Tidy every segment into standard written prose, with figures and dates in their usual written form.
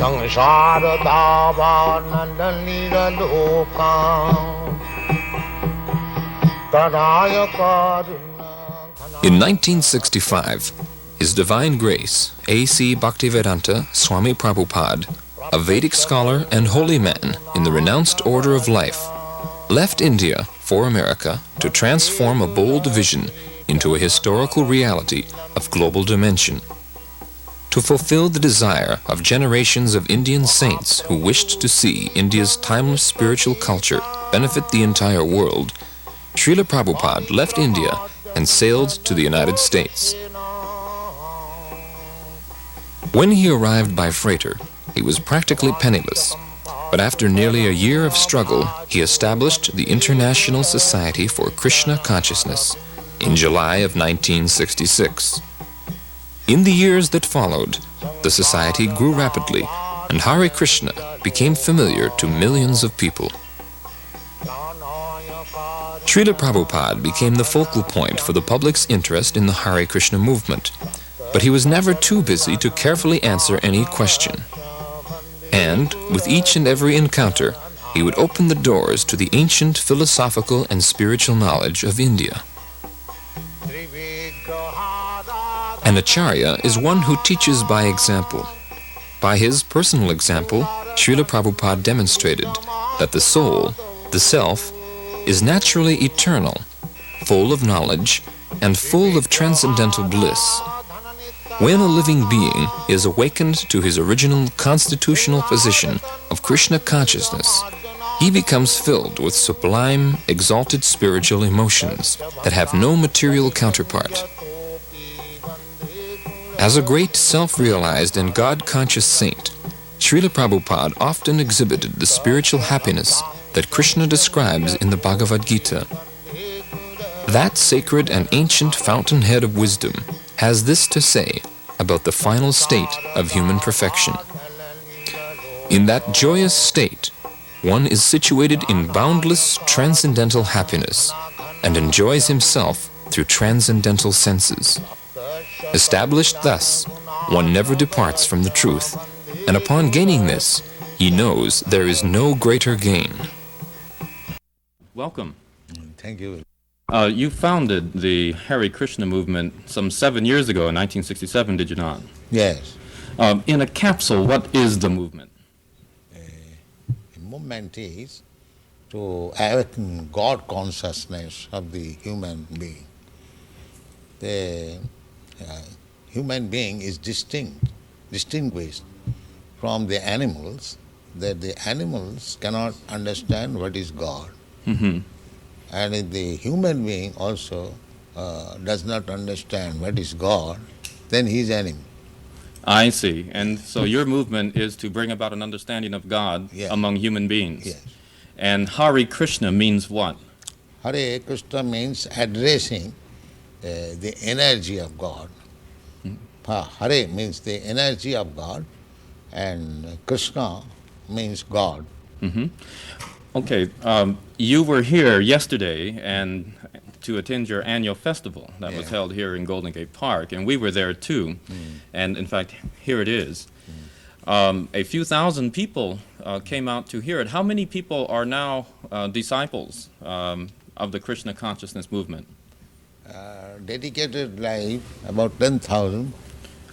Sangsara Davananda Lila Loka Taraya Karuna. In 1965, His Divine Grace, A.C. Bhaktivedanta Swami Prabhupada, a Vedic scholar and holy man in the renounced order of life, left India for America to transform a bold vision into a historical reality of global dimension. To fulfill the desire of generations of Indian saints who wished to see India's timeless spiritual culture benefit the entire world, Srila Prabhupada left India and sailed to the United States. When he arrived by freighter, he was practically penniless, but after nearly a year of struggle, he established the International Society for Krishna Consciousness in July of 1966. In the years that followed, the society grew rapidly, and Hare Krishna became familiar to millions of people. Srila Prabhupada became the focal point for the public's interest in the Hare Krishna movement, but he was never too busy to carefully answer any question. And, with each and every encounter, he would open the doors to the ancient philosophical and spiritual knowledge of India. An Acharya is one who teaches by example. By his personal example, Srila Prabhupada demonstrated that the soul, the self, is naturally eternal, full of knowledge, and full of transcendental bliss. When a living being is awakened to his original constitutional position of Krishna consciousness, he becomes filled with sublime, exalted spiritual emotions that have no material counterpart. As a great self-realized and God-conscious saint, Srila Prabhupada often exhibited the spiritual happiness that Krishna describes in the Bhagavad Gita. That sacred and ancient fountainhead of wisdom has this to say about the final state of human perfection. In that joyous state, one is situated in boundless transcendental happiness and enjoys himself through transcendental senses. Established thus, one never departs from the truth, and upon gaining this, he knows there is no greater gain. Welcome. Thank you. You founded the Hare Krishna movement some 7 years ago in 1967, did you not? Yes. In a capsule, what is the movement? The movement is to awaken God consciousness of the human being. The human being is distinguished from the animals, that the animals cannot understand what is God. Mm-hmm. And if the human being also does not understand what is God, then he is enemy. I see. And so your movement is to bring about an understanding of God among human beings. Yes. And Hare Krishna means what? Hare Krishna means addressing the energy of God. Hare means the energy of God, and Krishna means God. Mm-hmm. Okay, you were here yesterday and to attend your annual festival that was held here in Golden Gate Park, and we were there too. And in fact, here it is. A few thousand people came out to hear it. How many people are now disciples of the Krishna consciousness movement? Dedicated life, about 10,000.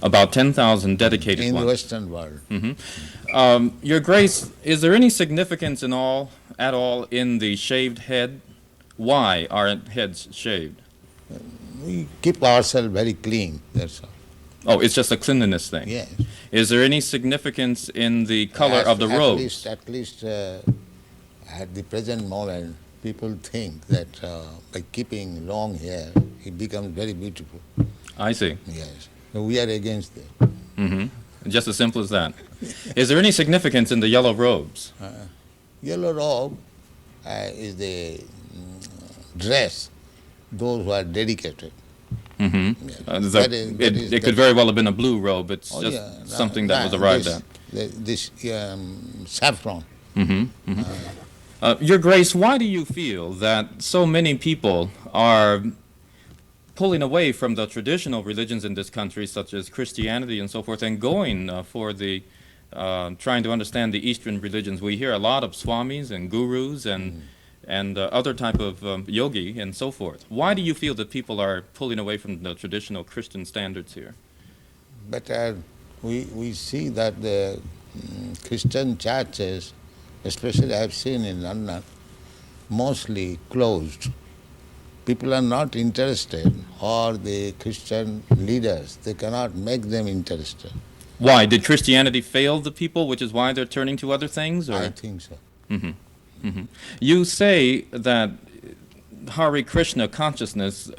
About 10,000 dedicated in ones. the Western world. Mm-hmm. Your Grace, is there any significance at all in the shaved head? Why are heads shaved? We keep ourselves very clean, that's all. Oh, it's just a cleanliness thing? Yes. Is there any significance in the color of the robes? At least at the present moment, people think that by keeping long hair, it becomes very beautiful. I see. Yes. So we are against it. Mm-hmm. Just as simple as that. Is there any significance in the yellow robes? Yellow robe is the dress, those who are dedicated. Mm-hmm. Yes. It could very well have been a blue robe. It's something that was arrived at. This saffron. Mm-hmm. Mm-hmm. Your Grace, why do you feel that so many people are pulling away from the traditional religions in this country, such as Christianity and so forth, and going for the trying to understand the Eastern religions, we hear a lot of swamis and gurus and other type of yogi and so forth. Why do you feel that people are pulling away from the traditional Christian standards here? But we see that the Christian churches, especially I have seen in London, mostly closed. People are not interested, or the Christian leaders, they cannot make them interested. Why? Did Christianity fail the people, which is why they're turning to other things? Or? I think so. You say that Hare Krishna consciousness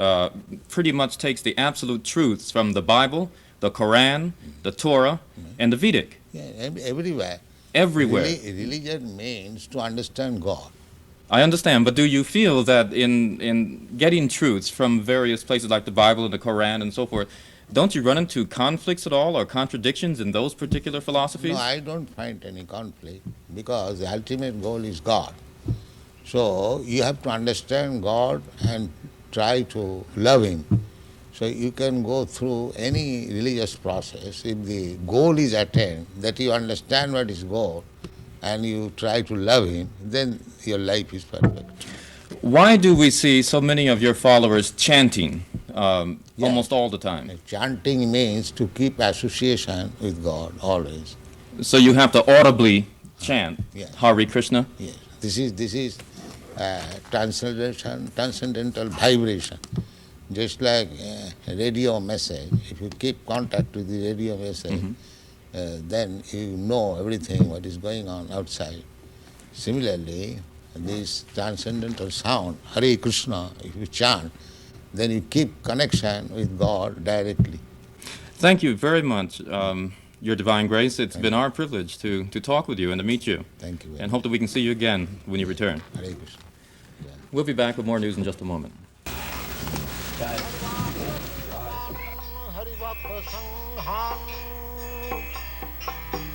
pretty much takes the absolute truths from the Bible, the Quran, the Torah, and the Vedic. Yeah, everywhere. Everywhere. Religion means to understand God. I understand, but do you feel that in getting truths from various places like the Bible and the Quran and so forth, don't you run into conflicts at all or contradictions in those particular philosophies? No, I don't find any conflict, because the ultimate goal is God. So you have to understand God and try to love Him. So you can go through any religious process. If the goal is attained, that you understand what is goal, and you try to love Him, then your life is perfect. Why do we see so many of your followers chanting almost all the time? Chanting means to keep association with God always. So you have to audibly chant Yeah. Hare Krishna? Yes, this is transcendental vibration. Just like a radio message, if you keep contact with the radio message, then you know everything what is going on outside. Similarly, this transcendental sound, Hare Krishna, if you chant, then you keep connection with God directly. Thank you very much, Your Divine Grace. It's been our privilege to talk with you and to meet you. Thank you very And much. hope that we can see you again when you return. Hare Krishna. We'll be back with more news in just a moment.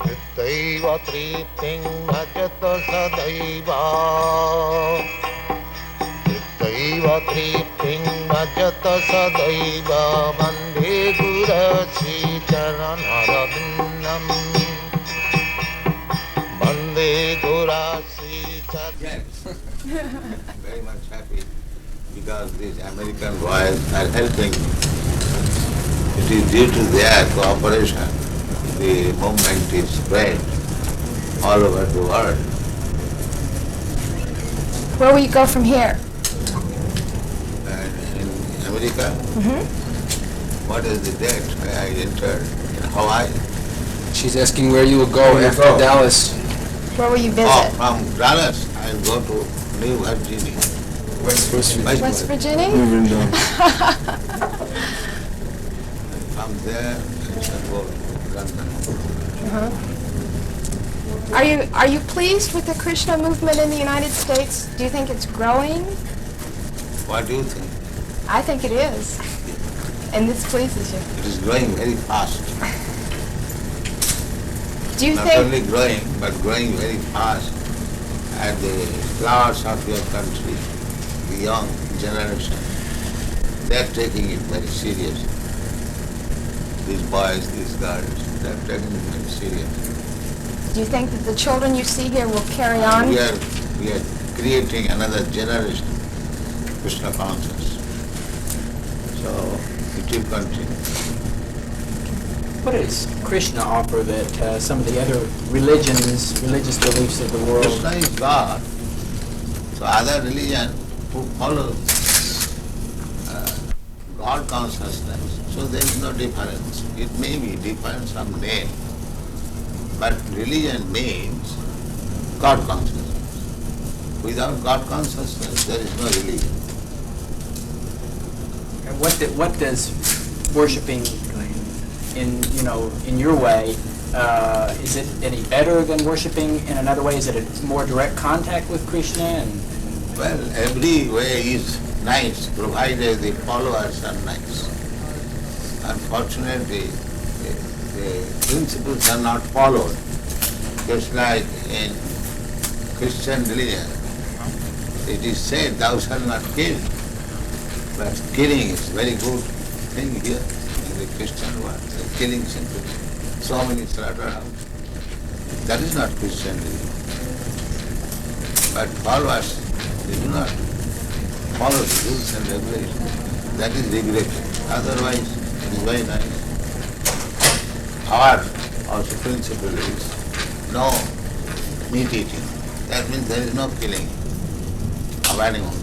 Nittaiva tripting bhajata sadaiva. Nittaiva tripting bhajata sadaiva. Vande gurasi charanarabindam. Vande gurasi charanarabindam. Very much happy, because these American boys are helping. It is due to their cooperation the movement is spread all over the world. Where will you go from here? And in America, what is the date where I entered? In Hawaii. She's asking where you will go after Dallas. Where will you visit? Oh, from Dallas, I'll go to New Virginia. West Virginia. West Virginia? From there, I shall go to London. Are you pleased with the Krishna movement in the United States? Do you think it's growing? What do you think? I think it is. And this pleases you. It is growing very fast. Do you Not think only growing, but growing very fast. And the flowers of your country, the young generation, they are taking it very seriously. These boys, these girls, they are taking it very seriously. do you think that the children you see here will carry on? We are creating another generation, Krishna conscious. So it will continue. What does Krishna offer that some of the other religious beliefs of the world? Krishna is God. So other religion who follow God consciousness, so there is no difference. It may be different some name, but religion means God consciousness. Without God consciousness, there is no religion. And what does worshiping in your way, is it any better than worshiping in another way? Is it a more direct contact with Krishna? Well, every way is nice, provided the followers are nice. Unfortunately, the principles are not followed. Just like in Christian religion, it is said, thou shalt not kill. But killing is very good thing here in the Christian world. The killing simply, so many slaughterhouses. That is not Christian religion. But followers, they do not follow the rules and regulations. That is regretted. Otherwise, it is very nice. Our also principle is no meat eating. That means there is no killing of animals.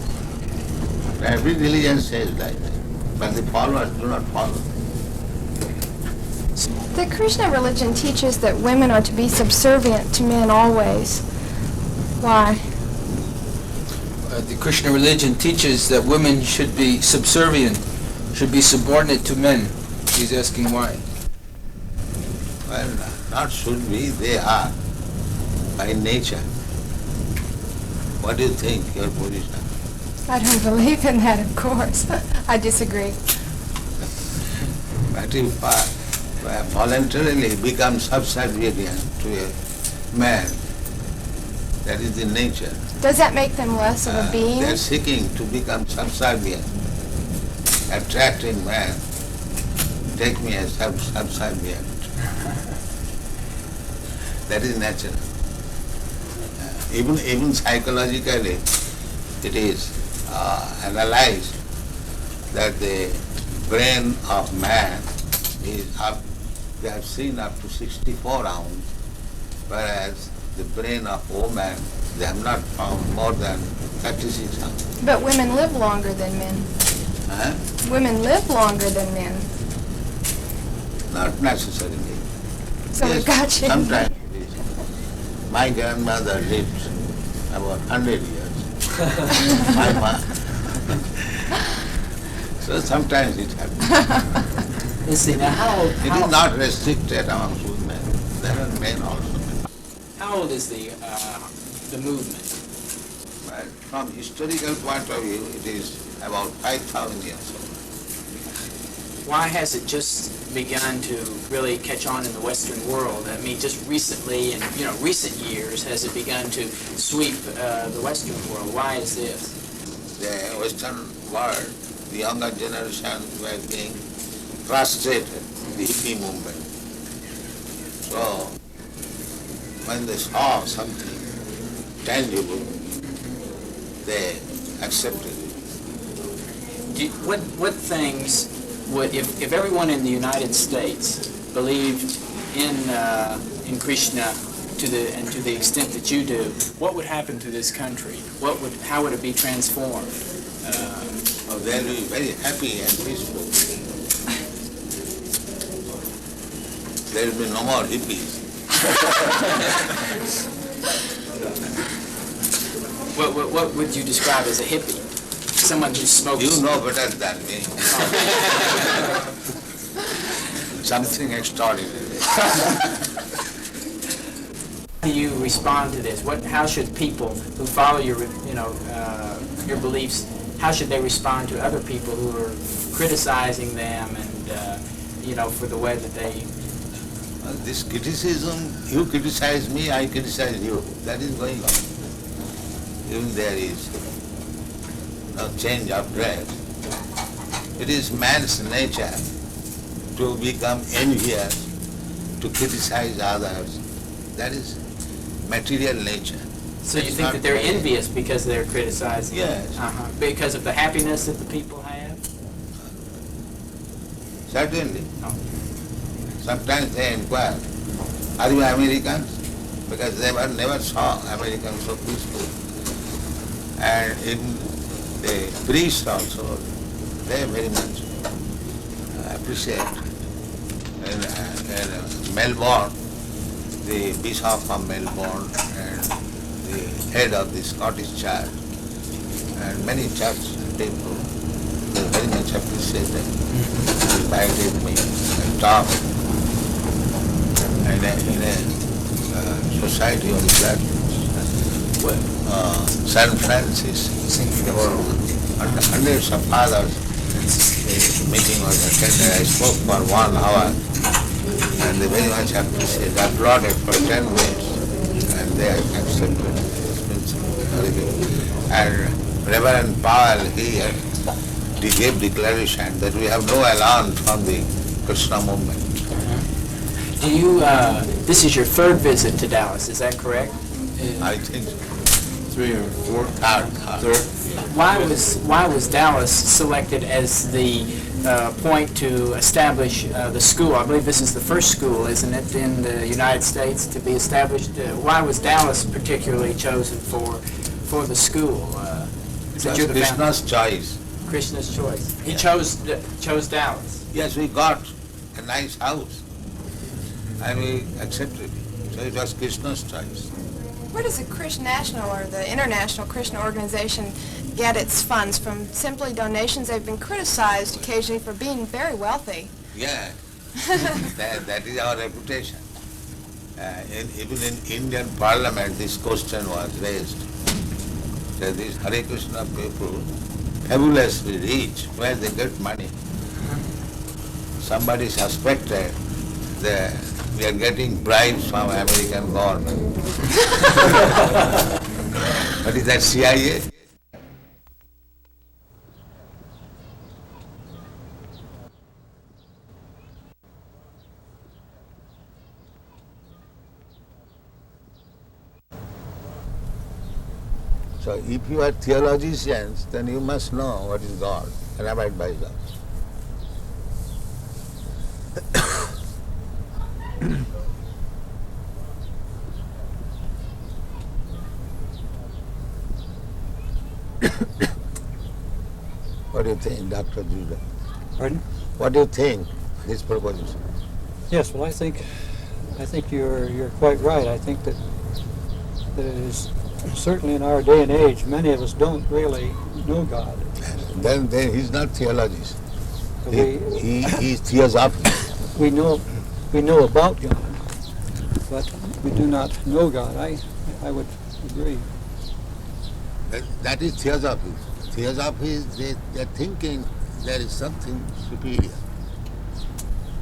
Every religion says like that, but the followers do not follow. The Krishna religion teaches that women are to be subservient to men always. Why? The Krishna religion teaches that women should be subservient, should be subordinate to men. He's asking why. Well, not should be, they are, by nature. What do you think, your position? I don't believe in that, of course. I disagree. But if voluntarily become subservient to a man, that is the nature. Does that make them less of a being? They are seeking to become subservient, attracting man. Take me as subservient. That is natural. Even psychologically, it is analyzed that the brain of man is up, they have seen up to 64 ounces, whereas the brain of woman, they have not found more than 36 ounces. But women live longer than men. Huh? Women live longer than men. Not necessarily. So we've got you. Sometimes it is. My grandmother lived about 100 years. My mom. So sometimes it happens. Let's see, now It is not restricted amongst women. There are men also. how old is the movement? But from historical point of view, it is about 5,000 years old. Why has it just begun to really catch on in the Western world? I mean, just recently, in recent years, has it begun to sweep the Western world? Why is this? The Western world, the younger generation were being frustrated, the hippie movement. So, when they saw something tangible, they accepted it. What things would, if everyone in the United States believed in Krishna to the extent that you do, what would happen to this country? How would it be transformed? They'll be very happy and peaceful. There will be no more hippies. What would you describe as a hippie? Someone who smokes. You know better than me. Something extraordinary. How do you respond to this? How should people who follow your beliefs? How should they respond to other people who are criticizing them and for the way that they? This criticism, you criticize me, I criticize you. That is going on. Even there is no change of dress. It is man's nature to become envious, to criticize others. That is material nature. So you think that they're envious because they're criticizing? Yes. Because of the happiness that the people have? Certainly. Oh. Sometimes they inquire, are you Americans? Because they never saw Americans so peaceful. And in the priests also, they very much appreciate. In Melbourne, the Bishop of Melbourne and the head of the Scottish Church and many church people, they very much appreciated. Invited me and talked. In a society on that San Francisco, there were hundreds of fathers. The meeting was attended. I spoke for 1 hour, and they very much appreciated. I applauded for 10 minutes, and they accepted this principle. Very good. And Reverend Powell, he gave declaration that we have no elan from the Krishna movement. Do you, this is your third visit to Dallas, is that correct? I think so. 3 or 4? Third. Why was Dallas selected as the point to establish the school? I believe this is the first school, isn't it, in the United States to be established? Why was Dallas particularly chosen for the school? Since you're the founder? Krishna's choice. Krishna's choice. He Yeah. chose Dallas. Yes, we got a nice house and we accepted it. So it was Krishna's choice. Where does the Krishna National or the International Krishna Organization get its funds? From simply donations? They've been criticized occasionally for being very wealthy. Yeah, that is our reputation. Even in Indian Parliament, this question was raised. That these Hare Krishna people, fabulously rich, where they get money. Somebody suspected that we are getting bribes from American government. What is that, CIA? So if you are theologians, then you must know what is God and abide by God. What do you think, Dr. Judah? Pardon? What do you think, this proposition? Yes, well, I think you're quite right. I think that it is certainly in our day and age, many of us don't really know God. Then he's not theologist. We He's theosophist. we know about God, but we do not know God. I would agree. That is theosophy. Theosophy is they're thinking there is something superior.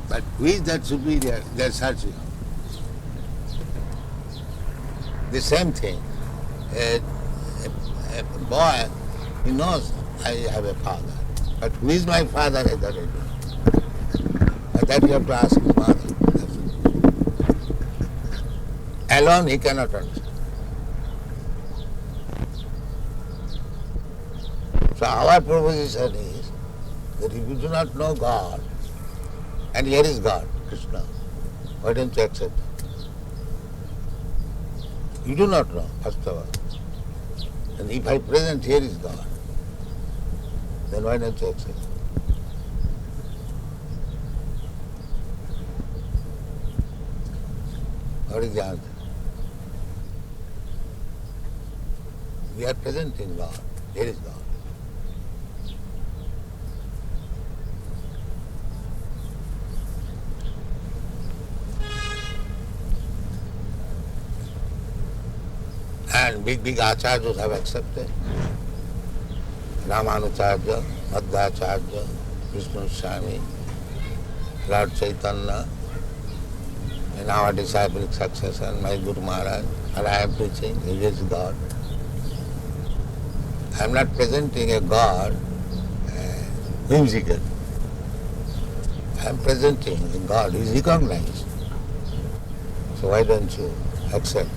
But who is that superior? They're searching. The same thing. A boy, he knows I have a father. But who is my father? I don't know. But that you have to ask his mother. Alone he cannot understand. So our proposition is that if you do not know God, and here is God, Krishna, why don't you accept it? You do not know, first of all. And if I present here is God, then why don't you accept it? What is the answer? We are presenting God. Here is God. And big acharyas have accepted. Ramanucharya, Madhvacharya, Vishnu Swami, Lord Chaitanya, in our disciplic succession, my Guru Maharaj, and I am preaching, he is God. I am not presenting a God whimsical. I am presenting a God who is recognized. So why don't you accept?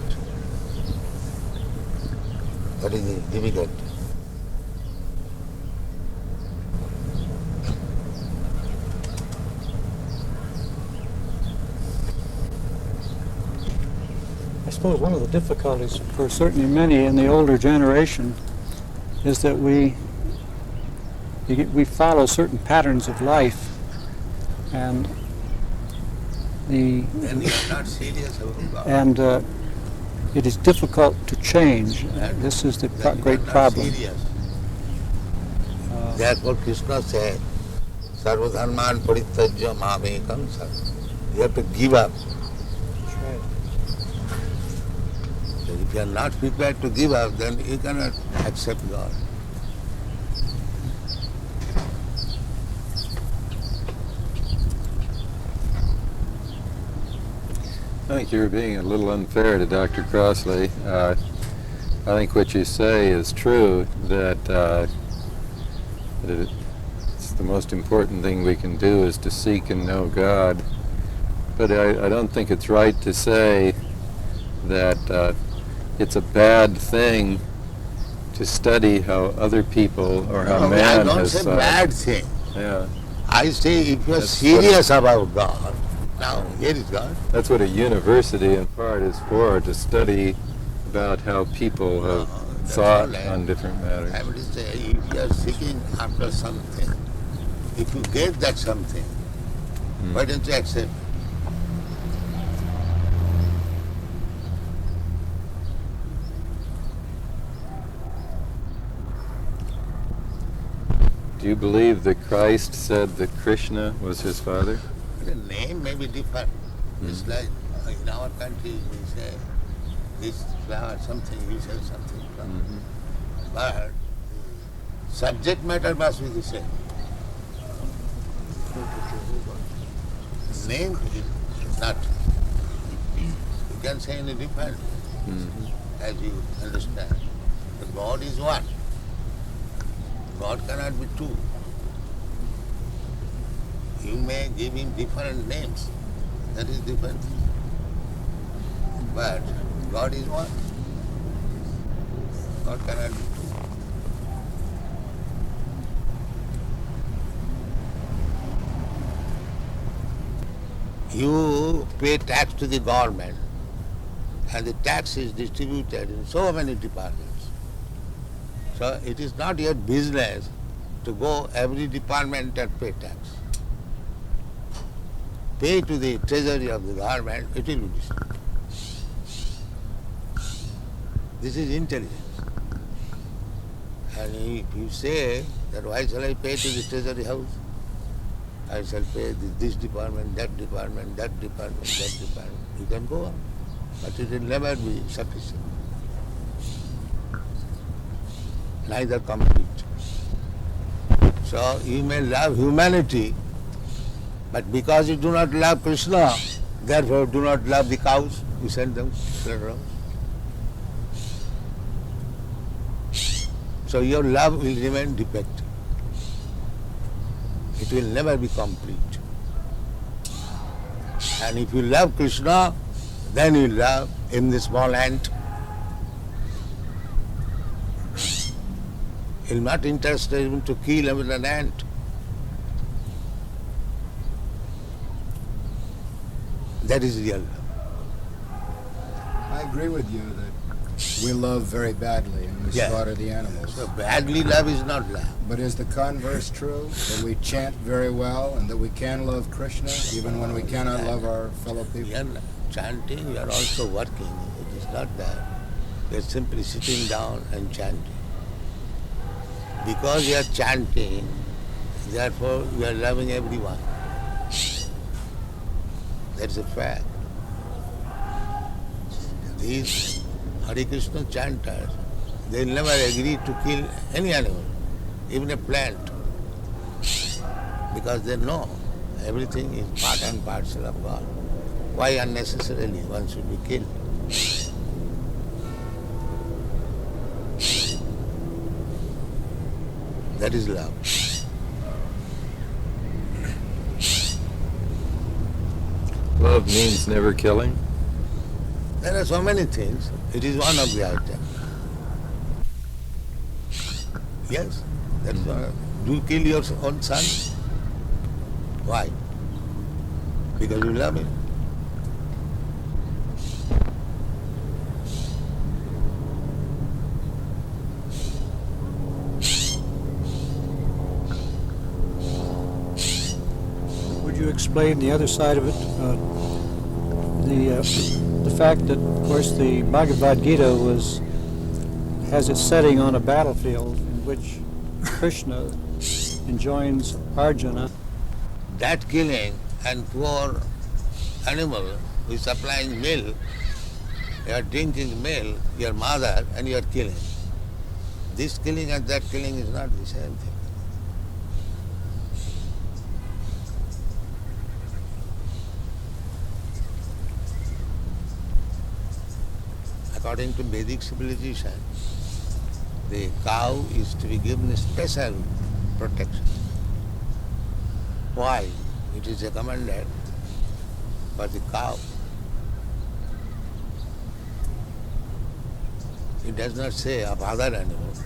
What is the difficulty? I suppose one of the difficulties for certainly many in the older generation is that we follow certain patterns of life, and And you are not serious about God. and it is difficult to change. This is the Then great you are not problem. serious. Therefore Krishna said, Sarvadharman parityajya mamekam sar. You have to give up. So if you are not prepared to give up, then you cannot accept God. I think you're being a little unfair to Dr. Crossley. I think what you say is true, that it's the most important thing we can do is to seek and know God. But I don't think it's right to say that it's a bad thing to study how other people or how No, man I don't has say thought. bad thing. Yeah, I say if you're That's what serious about God, now here is God. that's what a university in part is for, to study about how people have That's thought not on different matters. I would say if you are seeking after something, if you get that something, why don't you accept? Do you believe that Christ said that Krishna was his father? The name may be different. It's like in our country we say this flower something, he says something. But subject matter must be the same. Name is not. You can say any different as you understand. But God is one. God cannot be two. You may give him different names. That is different. But God is one. God cannot be two. You pay tax to the government, and the tax is distributed in so many departments. So it is not your business to go every department and pay tax. Pay to the treasury of the government, it will be distributed. This is intelligence. And if you say that why shall I pay to the treasury house? I shall pay this department, that department, that department, that department. You can go on, but it will never be sufficient. Neither complete. So you may love humanity, but because you do not love Krishna, therefore do not love the cows, you send them around. So your love will remain defective. It will never be complete. And if you love Krishna, then you love in the small ant. You're not interested even to kill even an ant. That is real love. I agree with you that we love very badly and we slaughter the animals. So badly love is not love. But is the converse true? That we chant very well and that we can love Krishna even when we cannot love our fellow people? You are chanting, you are also working. It is not that. You are simply sitting down and chanting. Because you are chanting, therefore you are loving everyone. That's a fact. These Hare Krishna chanters, they will never agree to kill any animal, even a plant, because they know everything is part and parcel of God. Why unnecessarily one should be killed? That is love. Love means never killing. There are so many things. It is one of the items. Yes, that's one. Do you kill your own son? Why? Because you love him. Would you explain the other side of it? The fact that, of course, the Bhagavad Gita has its setting on a battlefield in which Krishna enjoins Arjuna. That killing and poor animal who is supplying milk, you are drinking milk, your mother, and you are killing. This killing and that killing is not the same thing. According to Vedic civilization, the cow is to be given special protection. Why? It is recommended for the cow. It does not say of other animals.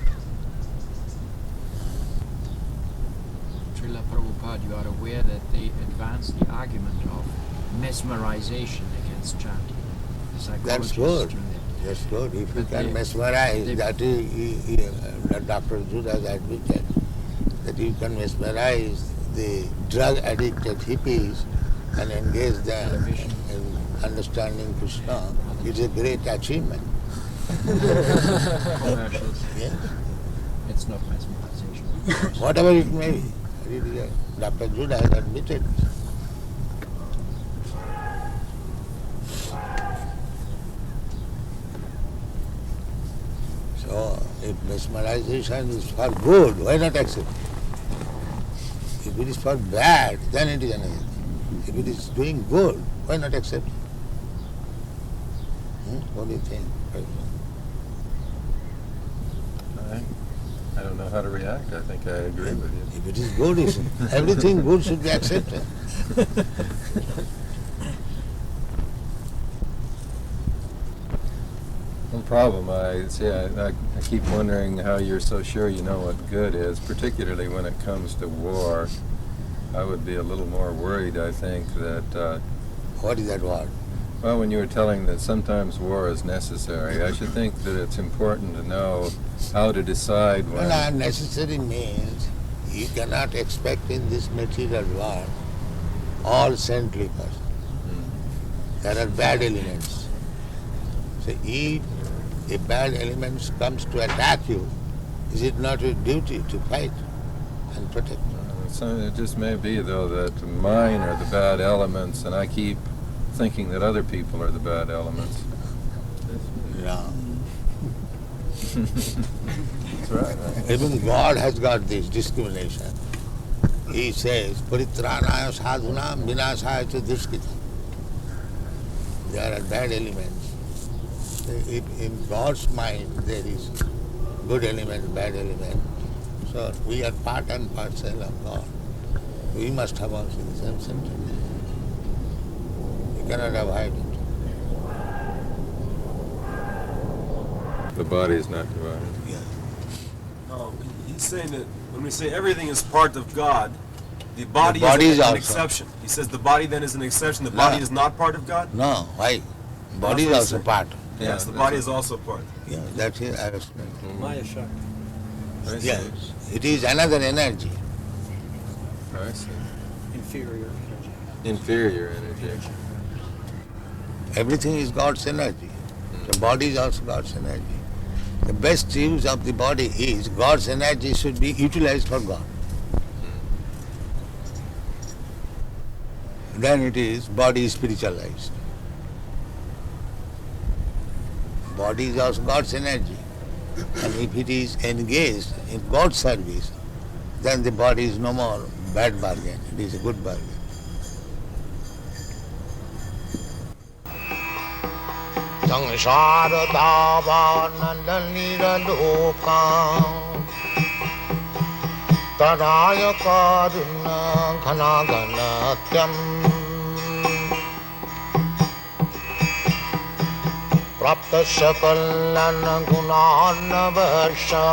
Srila Prabhupada, you are aware that they advanced the argument of mesmerization against chanting. The That's psychologists good. do that. That's good. If you But can they- mesmerize, they- that Dr. Judas admitted, that you can mesmerize the drug-addicted hippies and engage them Television. in understanding Krishna. It's a great achievement. Commercials. Yes. It's not mesmerization. Whatever it may be. Really, Dr. Judas has admitted. So, if mesmerization is for good, why not accept it? If it is for bad, then it is another thing. If it is doing good, why not accept it? What do you think? I don't know how to react. I think I agree with you. If it is good, everything good should be accepted. No problem. I keep wondering how you're so sure you know what good is, particularly when it comes to war. I would be a little more worried, I think, that, What is that word? well, when you were telling that sometimes war is necessary, I should think that it's important to know how to decide when. Well, unnecessary means you cannot expect in this material world all saintly persons. There are bad elements. So if a bad element comes to attack you, is it not your duty to fight and protect? So it just may be, though, that mine are the bad elements, and I keep thinking that other people are the bad elements. No. That's right. Even God has got this discrimination. He says, Paritranaya sadhunam vinasaya cha duskita. There are bad elements. If in God's mind there is good element, bad element. So we are part and parcel of God. We must have also the same sentiment. You cannot avoid it. The body is not divided. Yeah. No, he's saying that when we say everything is part of God, the body, body is is an also. exception. He says the body then is an exception. The body is not part of God? No, why? Body is what also he's part. Yes, the that's body it. is also part. Yeah, that's it. I explained. Maya Shakti. I see. Yes, it is another energy. I see. Inferior energy. Inferior energy. Everything is God's energy. The body is also God's energy. The best use of the body is God's energy should be utilized for God. Then it is body spiritualized. Body is also God's energy. And if it is engaged in God's service, then the body is no more bad bargain. It is a good bargain. Sangsara dhavana niraloka Taraya karuna ghana ghanatyam Prapta sakalana gunana varsha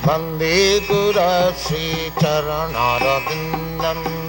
Bande gura sri charanara vindam